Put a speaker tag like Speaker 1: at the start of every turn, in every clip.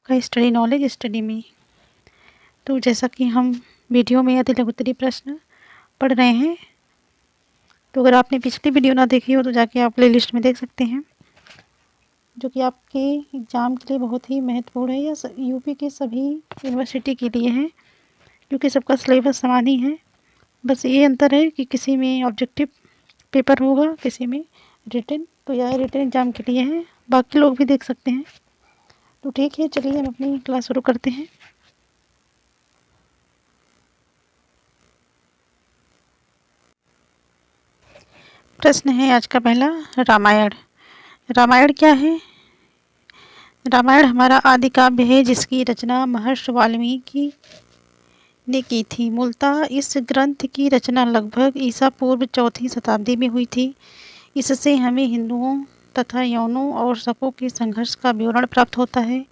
Speaker 1: का study knowledge study में। तो जैसा कि हम वीडियो में अति लघु उत्तरीय प्रश्न पढ़ रहे हैं, तो अगर आपने पिछली वीडियो ना देखी हो तो जाके आप प्ले लिस्ट में देख सकते हैं, जो कि आपके एग्ज़ाम के लिए बहुत ही महत्वपूर्ण है या यूपी के सभी यूनिवर्सिटी के लिए है, क्योंकि सबका सिलेबस समान ही है। बस ये अंतर है कि किसी में ऑब्जेक्टिव पेपर होगा, किसी में रिटन। तो यह रिटन एग्ज़ाम के लिए है, बाकी लोग भी देख सकते हैं। तो ठीक है, चलिए हम अपनी क्लास शुरू करते हैं। प्रश्न है आज का पहला, रामायण। रामायण क्या है? रामायण हमारा आदि काव्य है जिसकी रचना महर्षि वाल्मीकि ने की थी। मूलतः इस ग्रंथ की रचना लगभग ईसा पूर्व 4वीं शताब्दी में हुई थी। इससे हमें हिंदुओं तथा यवनों और शकों के संघर्ष का विवरण प्राप्त होता है।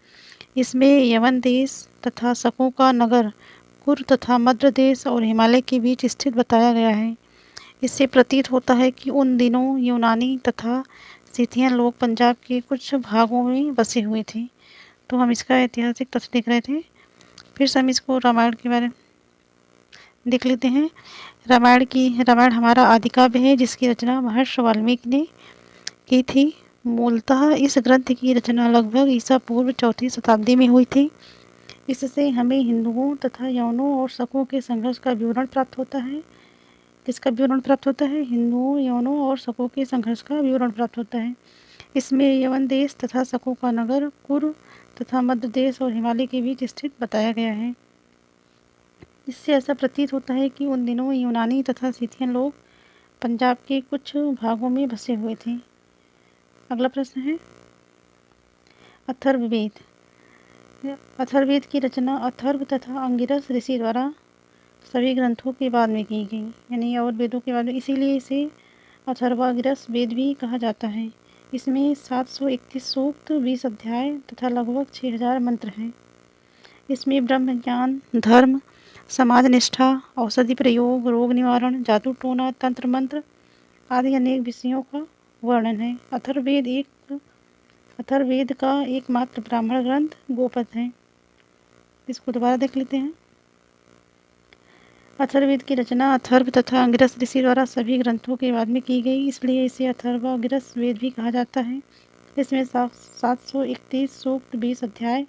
Speaker 1: इसमें यवन देश तथा शकों का नगर कुरु तथा मद्र देश और हिमालय के बीच स्थित बताया गया है। इससे प्रतीत होता है कि उन दिनों यूनानी तथा सिथियन लोग पंजाब के कुछ भागों में बसे हुए थे। तो हम इसका ऐतिहासिक तथ्य देख रहे थे। फिर से हम इसको रामायण के बारे में देख लेते हैं। रामायण हमारा आदि काव्य है जिसकी रचना महर्षि वाल्मीकि ने की थी। मूलतः इस ग्रंथ की रचना लगभग ईसा पूर्व 4वीं शताब्दी में हुई थी। इससे हमें हिंदुओं तथा यवनों और शकों के संघर्ष का विवरण प्राप्त होता है। किसका विवरण प्राप्त होता है? हिंदुओं, यवनों और शकों के संघर्ष का विवरण प्राप्त होता है। इसमें यवन देश तथा शकों का नगर कुरु तथा मध्य देश और हिमालय के बीच स्थित बताया गया है। इससे ऐसा प्रतीत होता है कि उन दिनों यूनानी तथा सिथियन लोग पंजाब के कुछ भागों में बसे हुए थे। अगला प्रश्न है, अथर्ववेद। अथर्ववेद की रचना अथर्व तथा अंगिरस ऋषि द्वारा सभी ग्रंथों के बाद में की गई, यानी और वेदों के बाद में, इसीलिए इसे अथर्वांगिरस वेद भी कहा जाता है। इसमें 731 सूक्त, 20 अध्याय तथा लगभग 6000 मंत्र हैं। इसमें ब्रह्म ज्ञान, धर्म, समाज निष्ठा, औषधि प्रयोग, रोग निवारण, जादू टोना, तंत्र मंत्र आदि अनेक विषयों का वर्णन है। अथर्ववेद का एकमात्र ब्राह्मण ग्रंथ गोपद है। इसको दोबारा देख लेते हैं। अथर्ववेद की रचना अथर्व तथा अंगिरस ऋषि द्वारा सभी ग्रंथों के बाद में की गई, इसलिए इसे अथर्वांगिरस वेद भी कहा जाता है। इसमें 731 सूक्त, 20 अध्याय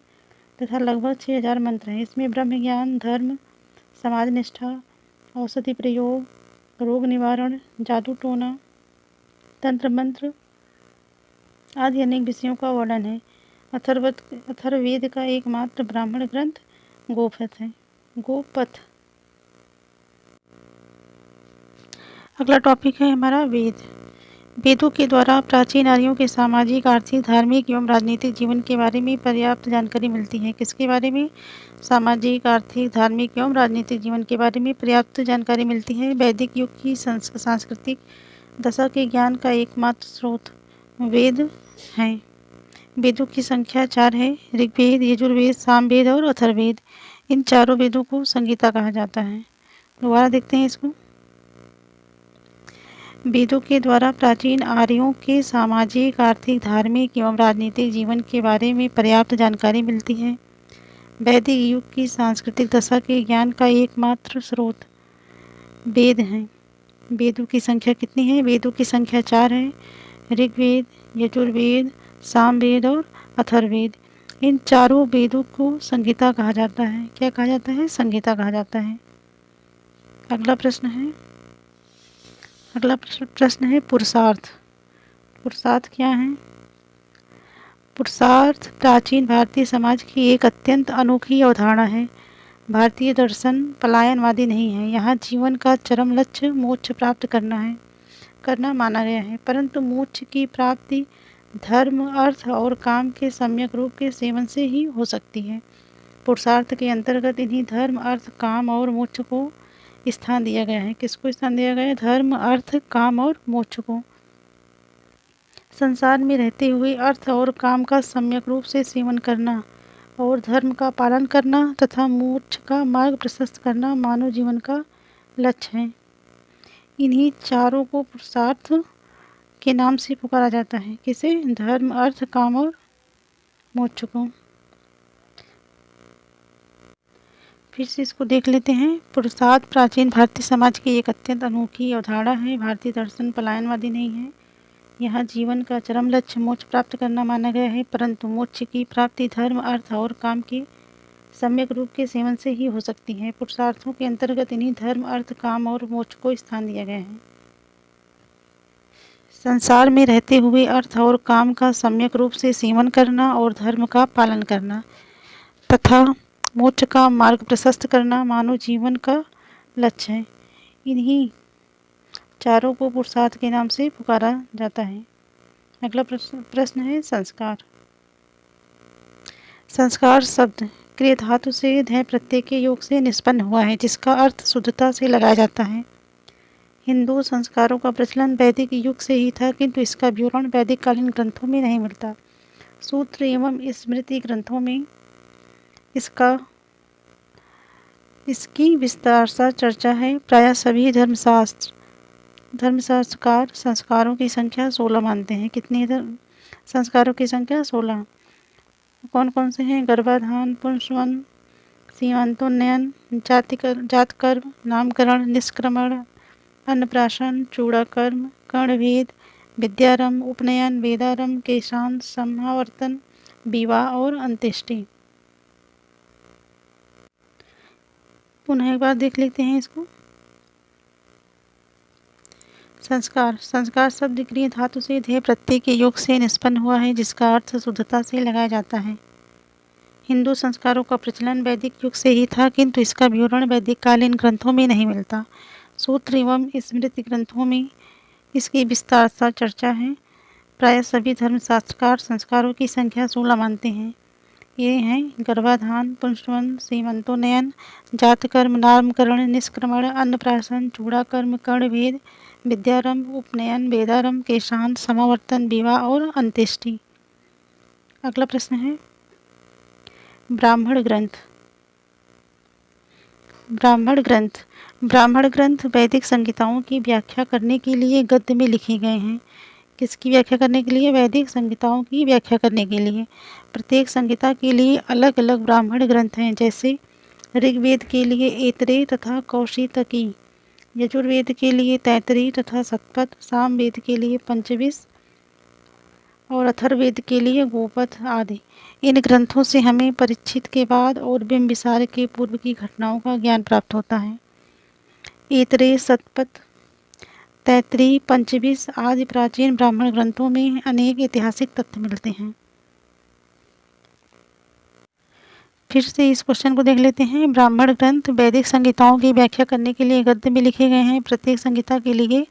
Speaker 1: तथा लगभग 6000 मंत्र हैं। इसमें ब्रह्म ज्ञान, धर्म, समाज निष्ठा, औषधि प्रयोग, रोग निवारण, जादू टोना, तंत्र मंत्र आदि अनेक विषयों का वर्णन है। अथर्ववेद का एकमात्र ब्राह्मण ग्रंथ गोपथ है। गोपथ। अगला टॉपिक है हमारा वेद। वेदों के द्वारा प्राचीन आर्यों के सामाजिक, आर्थिक, धार्मिक एवं राजनीतिक जीवन के बारे में पर्याप्त जानकारी मिलती है। किसके बारे में? सामाजिक, आर्थिक, धार्मिक एवं राजनीतिक जीवन के बारे में पर्याप्त जानकारी मिलती है। वैदिक युग की सांस्कृतिक दशा के ज्ञान का एकमात्र स्रोत वेद हैं। वेदों की संख्या 4 है, ऋग्वेद, यजुर्वेद, सामवेद और अथर्ववेद। इन चारों वेदों को संगीता कहा जाता है। दोबारा देखते हैं इसको। वेदों के द्वारा प्राचीन आर्यों के सामाजिक, आर्थिक, धार्मिक एवं राजनीतिक जीवन के बारे में पर्याप्त जानकारी मिलती है। वैदिक युग की सांस्कृतिक दशा के ज्ञान का एकमात्र स्रोत वेद हैं। वेदों की संख्या कितनी है? वेदों की संख्या 4 है, ऋग्वेद, यजुर्वेद, सामवेद और अथर्ववेद। इन चारों वेदों को संगीता कहा जाता है। क्या कहा जाता है? संगीता कहा जाता है। अगला प्रश्न है पुरुषार्थ। पुरुषार्थ क्या है? पुरुषार्थ प्राचीन भारतीय समाज की एक अत्यंत अनोखी अवधारणा है। भारतीय दर्शन पलायनवादी नहीं है। यहाँ जीवन का चरम लक्ष्य मोक्ष प्राप्त करना माना गया है, परंतु मोक्ष की प्राप्ति धर्म, अर्थ और काम के सम्यक रूप के सेवन से ही हो सकती है। पुरुषार्थ के अंतर्गत इन्हीं धर्म, अर्थ, काम और मोक्ष को स्थान दिया गया है। किसको स्थान दिया गया है? धर्म, अर्थ, काम और मोक्ष को। संसार में रहते हुए अर्थ और काम का सम्यक रूप से सेवन करना और धर्म का पालन करना तथा मोक्ष का मार्ग प्रशस्त करना मानव जीवन का लक्ष्य है। इन्हीं चारों को पुरुषार्थ के नाम से पुकारा जाता है। किसे? धर्म, अर्थ, काम और मोक्ष को। फिर से इसको देख लेते हैं। पुरुषार्थ प्राचीन भारतीय समाज की एक अत्यंत अनोखी अवधारणा है। भारतीय दर्शन पलायनवादी नहीं है। यहाँ जीवन का चरम लक्ष्य मोक्ष प्राप्त करना माना गया है, परंतु मोक्ष की प्राप्ति धर्म, अर्थ और काम के सम्यक रूप के सेवन से ही हो सकती है। पुरुषार्थों के अंतर्गत इन्हीं धर्म, अर्थ, काम और मोक्ष को स्थान दिया गया है। संसार में रहते हुए अर्थ और काम का सम्यक रूप से सेवन करना और धर्म का पालन करना तथा मोक्ष का मार्ग प्रशस्त करना मानव जीवन का लक्ष्य है। इन्हीं चारों को पुरुषार्थ के नाम से पुकारा जाता है। अगला प्रश्न है संस्कार। संस्कार शब्द क्रिया धातु से ध प्रत्यय के योग से निष्पन्न हुआ है, जिसका अर्थ शुद्धता से लगाया जाता है। हिंदू संस्कारों का प्रचलन वैदिक युग से ही था, किंतु इसका विवरण वैदिक कालीन ग्रंथों में नहीं मिलता। सूत्र एवं स्मृति ग्रंथों में इसकी विस्तार से चर्चा है। प्रायः सभी धर्मशास्त्रकार संस्कारों की संख्या 16 मानते हैं। कितनी संस्कारों की संख्या? 16। कौन कौन से हैं? गर्भाधान, पुंसवन, सीमंतोन्नयन, जातकर्म, नामकरण, निष्क्रमण, अन्नप्राशन, चूड़ाकर्म, कर्णभेद, विद्यारंभ, उपनयन, वेदारंभ, केशांत, समावर्तन, विवाह और अंत्येष्टि। पुनः एक बार देख लेते हैं इसको। संस्कार शब्द क्रिया धातु से ध्येय प्रत्यय के योग से निष्पन्न हुआ है, जिसका अर्थ शुद्धता से लगाया जाता है। हिंदू संस्कारों का प्रचलन वैदिक युग से ही था, किंतु इसका विवरण वैदिक कालीन ग्रंथों में नहीं मिलता। सूत्र एवं स्मृति ग्रंथों में इसकी विस्तार से चर्चा है। प्रायः सभी धर्मशास्त्रकार संस्कारों की संख्या 16 मानते हैं। ये हैं गर्भाधान, पुंसवन, सीमंतोन्नयन, जातकर्म, नामकरण, निष्क्रमण, अन्नप्राशन, चूड़ाकर्म, कर्णभेद, विद्यारंभ, उपनयन, वेदारंभ, केशांत, समावर्तन, विवाह और अंत्येष्टि। अगला प्रश्न है ब्राह्मण ग्रंथ। ब्राह्मण ग्रंथ वैदिक संहिताओं की व्याख्या करने के लिए गद्य में लिखे गए हैं। किसकी व्याख्या करने के लिए? वैदिक संहिताओं की व्याख्या करने के लिए। प्रत्येक संहिता के लिए अलग अलग ब्राह्मण ग्रंथ हैं, जैसे ऋग्वेद के लिए ऐतरेय तथा कौशितकी, यजुर्वेद के लिए तैतरीय तथा शतपथ, सामवेद के लिए पंचविश और अथर्ववेद के लिए गोपथ आदि। इन ग्रंथों से हमें परीक्षित के बाद और बिंबिसार के पूर्व की घटनाओं का ज्ञान प्राप्त होता है। ऐतरेय, शतपथ, तैतरीय, पंचविश आदि प्राचीन ब्राह्मण ग्रंथों में अनेक ऐतिहासिक तथ्य मिलते हैं। फिर से इस क्वेश्चन को देख लेते हैं। ब्राह्मण ग्रंथ वैदिक संहिताओं की व्याख्या करने के लिए गद्य में लिखे गए हैं। प्रत्येक संहिता के लिए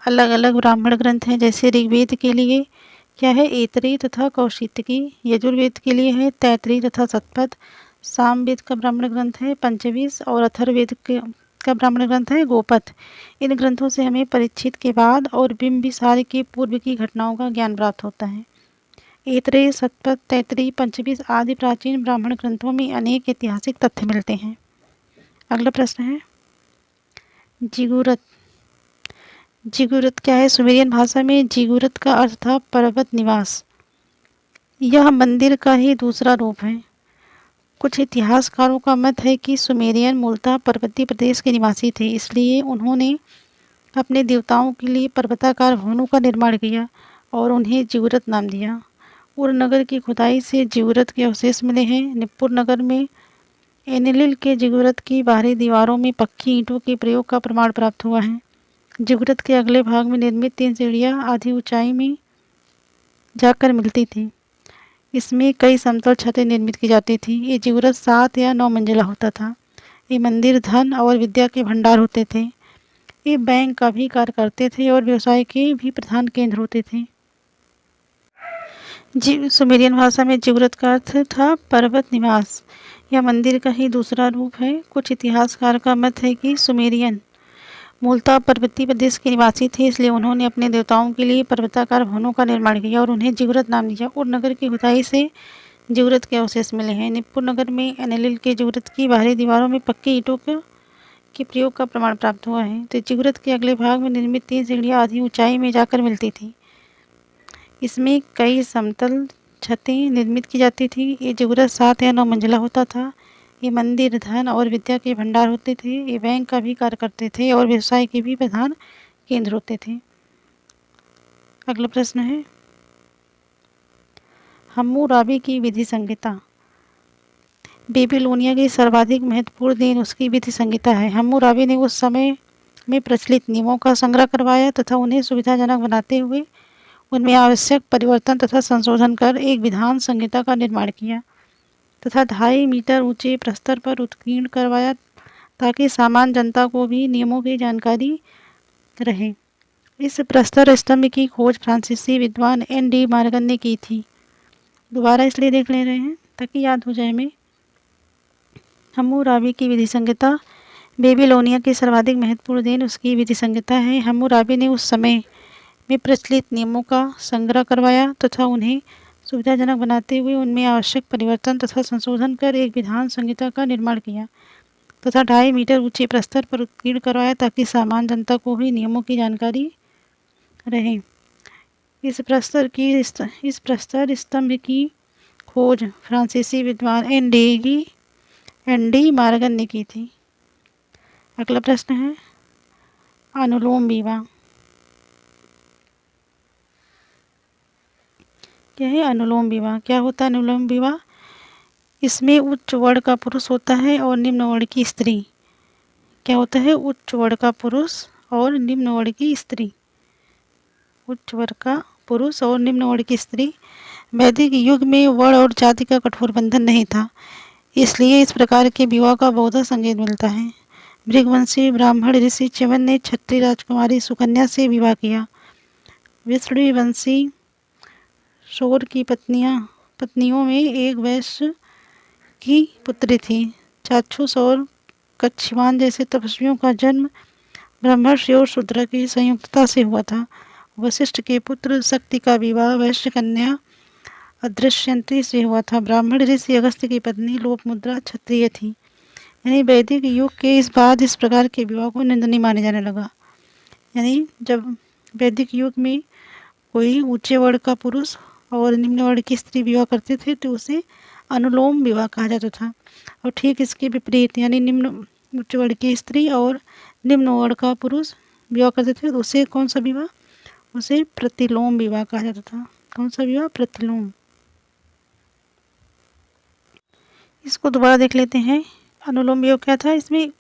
Speaker 1: अलग अलग ब्राह्मण ग्रंथ हैं, जैसे ऋग्वेद के लिए क्या है? ऐतरेय तथा कौशितकी, यजुर्वेद के लिए है तैतरीय तथा शतपथ, सामवेद का ब्राह्मण ग्रंथ है पंचविश और अथर्ववेद का ब्राह्मण ग्रंथ है गोपथ। इन ग्रंथों से हमें परीक्षित के बाद और बिंबिसार के पूर्व की घटनाओं का ज्ञान प्राप्त होता है। ऐतरेय, शतपथ, तैतरीय, पंचविश आदि प्राचीन ब्राह्मण ग्रंथों में अनेक ऐतिहासिक तथ्य मिलते हैं। अगला प्रश्न है जिगुरत। जिगुरत क्या है? सुमेरियन भाषा में जिगुरत का अर्थ था पर्वत निवास। यह मंदिर का ही दूसरा रूप है। कुछ इतिहासकारों का मत है कि सुमेरियन मूलतः पर्वतीय प्रदेश के निवासी थे, इसलिए उन्होंने अपने देवताओं के लिए पर्वताकार भवनों का निर्माण किया और उन्हें जिगुरत नाम दिया। उर नगर की खुदाई से जिगुरत के अवशेष मिले हैं। निप्पुर नगर में एनिलिल के जिगुरत की बाहरी दीवारों में पक्की ईंटों के प्रयोग का प्रमाण प्राप्त हुआ है। जिगुरत के अगले भाग में निर्मित 3 सीढ़ियाँ आधी ऊंचाई में जाकर मिलती थी। इसमें कई समतल छतें निर्मित की जाती थी। ये जिगुरत 7 या 9 मंजिला होता था। ये मंदिर धन और विद्या के भंडार होते थे। ये बैंक का भी कार्य करते थे और व्यवसाय के भी प्रधान केंद्र होते थे। सुमेरियन भाषा में जिगुरत का अर्थ था पर्वत निवास। यह मंदिर का ही दूसरा रूप है। कुछ इतिहासकार का मत है कि सुमेरियन मूलतः पर्वतीय प्रदेश के निवासी थे, इसलिए उन्होंने अपने देवताओं के लिए पर्वताकार भवनों का निर्माण किया और उन्हें जिगुरत नाम दिया। उर नगर की खुदाई से जिगुरत के अवशेष मिले हैं। निप्पुर नगर में एनिलिल के जिगुरत की बाहरी दीवारों में पक्की ईंटों के प्रयोग का प्रमाण प्राप्त हुआ है। तो जिगुरत के अगले भाग में निर्मित 3 सीढ़ियाँ आधी ऊंचाई में जाकर मिलती थी। इसमें कई समतल छतें निर्मित की जाती थी। ये जिगुरत 7 या 9 मंजिला होता था। ये मंदिर धन और विद्या के भंडार होते थे। ये बैंक का भी कार्य करते थे और व्यवसाय के भी प्रधान केंद्र होते थे। अगला प्रश्न है, हम्मुराबी की विधि संहिता। बेबीलोनिया की सर्वाधिक महत्वपूर्ण दिन उसकी विधि संहिता है। हम्मुराबी ने उस समय में प्रचलित नियमों का संग्रह करवाया तथा उन्हें सुविधाजनक बनाते हुए उनमें आवश्यक परिवर्तन तथा संशोधन कर एक विधान संहिता का निर्माण किया तथा 2.5 मीटर ऊंचे प्रस्तर पर उत्कीर्ण करवाया ताकि सामान्य जनता को भी नियमों की जानकारी रहे। इस प्रस्तर स्तंभ की खोज फ्रांसीसी विद्वान N.D. मार्गन ने की थी। दोबारा इसलिए देख ले रहे हैं ताकि याद हो जाए हमें। हम्मुराबी की विधि संहिता। बेबीलोनिया की सर्वाधिक महत्वपूर्ण दिन उसकी विधि संहिता है। हम्मुराबी ने उस समय में प्रचलित नियमों का संग्रह करवाया तथा उन्हें सुविधाजनक बनाते हुए उनमें आवश्यक परिवर्तन तथा संशोधन कर एक विधान संहिता का निर्माण किया तथा 2.5 मीटर ऊंचे प्रस्तर पर उत्कीर्ण करवाया ताकि सामान्य जनता को भी नियमों की जानकारी रहे। इस प्रस्तर स्तंभ की खोज फ्रांसीसी विद्वान N.D. मार्गन ने की थी। अगला प्रश्न है, अनुलोम विवाह। क्या है अनुलोम विवाह? क्या होता है अनुलोम विवाह? इसमें उच्च वर्ण का पुरुष होता है और निम्न वर्ण की स्त्री। क्या होता है? उच्च वर्ण का पुरुष और निम्न वर्ण की स्त्री। उच्च वर्ण का पुरुष और निम्न वर्ण की स्त्री। वैदिक युग में वर्ण और जाति का कठोर बंधन नहीं था, इसलिए इस प्रकार के विवाह का बहुधा संकेत मिलता है। भृगवंशी ब्राह्मण ऋषि च्यवन ने क्षत्रिय राजकुमारी सुकन्या से विवाह किया। विष्णुवंशी शोर की पत्नियों में एक वैश्य की पुत्री थी। चाक्षुष और कच्छिवान जैसे तपस्वियों का जन्म ब्रह्मर्षि और शूद्र की संयुक्तता से हुआ था। वशिष्ठ के पुत्र शक्ति का विवाह वैश्य कन्या अदृश्यंती से हुआ था। ब्राह्मण ऋषि अगस्त्य की पत्नी लोपमुद्रा क्षत्रिय थी। यानी वैदिक युग के इस बाद इस प्रकार के विवाह को निंदनीय माने जाने लगा। यानी जब वैदिक युग में कोई ऊंचे वर्ण का पुरुष और निम्न वर्ण की स्त्री विवाह करते थे तो उसे अनुलोम विवाह कहा जाता था। और ठीक इसके विपरीत यानी निम्न उच्च वर्ण की स्त्री और निम्न वर्ण का पुरुष विवाह करते थे तो उसे कौन सा विवाह? उसे प्रतिलोम विवाह कहा जाता था। कौन सा विवाह? प्रतिलोम। इसको दोबारा देख लेते हैं। अनुलोम विवाह क्या था? इसमें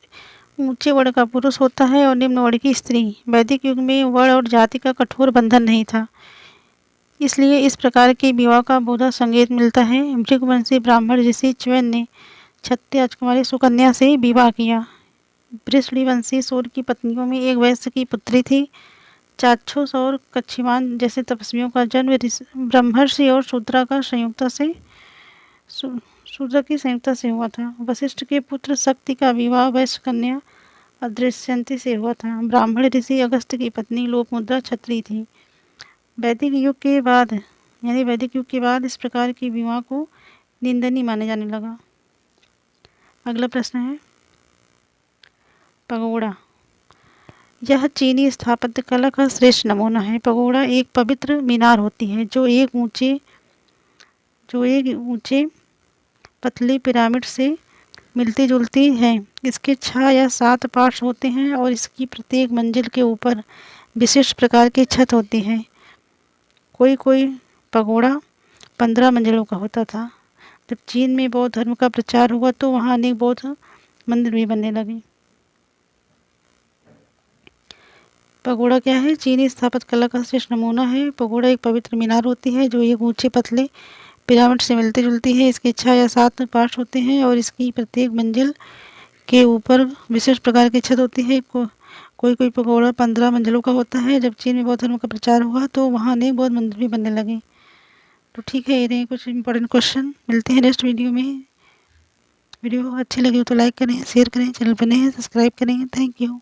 Speaker 1: ऊंचे वर्ण का पुरुष होता है और निम्न वर्ण की स्त्री। वैदिक युग में वर्ण और जाति का कठोर बंधन नहीं था, इसलिए इस प्रकार के विवाह का बहुधा संकेत मिलता है। भृगवंशी ब्राह्मण ऋषि च्यवन ने क्षत्रिय राजकुमारी सुकन्या से विवाह किया। वृषणवंशी शोर की पत्नियों में एक वैश्य की पुत्री थी। चाक्षुष और कच्छिवान जैसे तपस्वियों का जन्म ब्रह्मर्षि और शूद्र की संयुक्ता से हुआ था। वशिष्ठ के पुत्र शक्ति का विवाह वैश्य कन्या अदृश्यंती से हुआ था। ब्राह्मण ऋषि अगस्त्य की पत्नी लोपमुद्रा क्षत्रिय थी। वैदिक युग के बाद इस प्रकार के विवाह को निंदनीय माने जाने लगा। अगला प्रश्न है, पगोड़ा। यह चीनी स्थापत्य कला का श्रेष्ठ नमूना है। पगोड़ा एक पवित्र मीनार होती है जो एक ऊंचे पतली पिरामिड से मिलती जुलती है। इसके 6 या 7 पार्श्व होते हैं और इसकी प्रत्येक मंजिल के ऊपर विशिष्ट प्रकार की छत होती है। कोई पगोड़ा 15 मंजिलों का होता था। जब चीन में बौद्ध धर्म का प्रचार हुआ तो वहाँ अनेक बौद्ध मंदिर भी बनने लगे। पगोड़ा क्या है? चीनी स्थापत्य कला का श्रेष्ठ नमूना है। पगोड़ा एक पवित्र मीनार होती है जो एक ऊंचे पतले पिरामिड से मिलती जुलती है। इसके 6 या 7 पार्श्व होते हैं और इसकी प्रत्येक मंजिल के ऊपर विशिष्ट प्रकार की छत होती है। कोई पगोड़ा 15 मंजिलों का होता है। जब चीन में बौद्ध धर्म का प्रचार हुआ तो वहाँ अनेक बौद्ध मंदिर भी बनने लगे। तो ठीक है, ये रहे कुछ इंपॉर्टेंट क्वेश्चन। मिलते हैं नेक्स्ट वीडियो में। वीडियो अच्छी लगी हो तो लाइक करें, शेयर करें, चैनल पर नए हैं सब्सक्राइब करें। Thank you.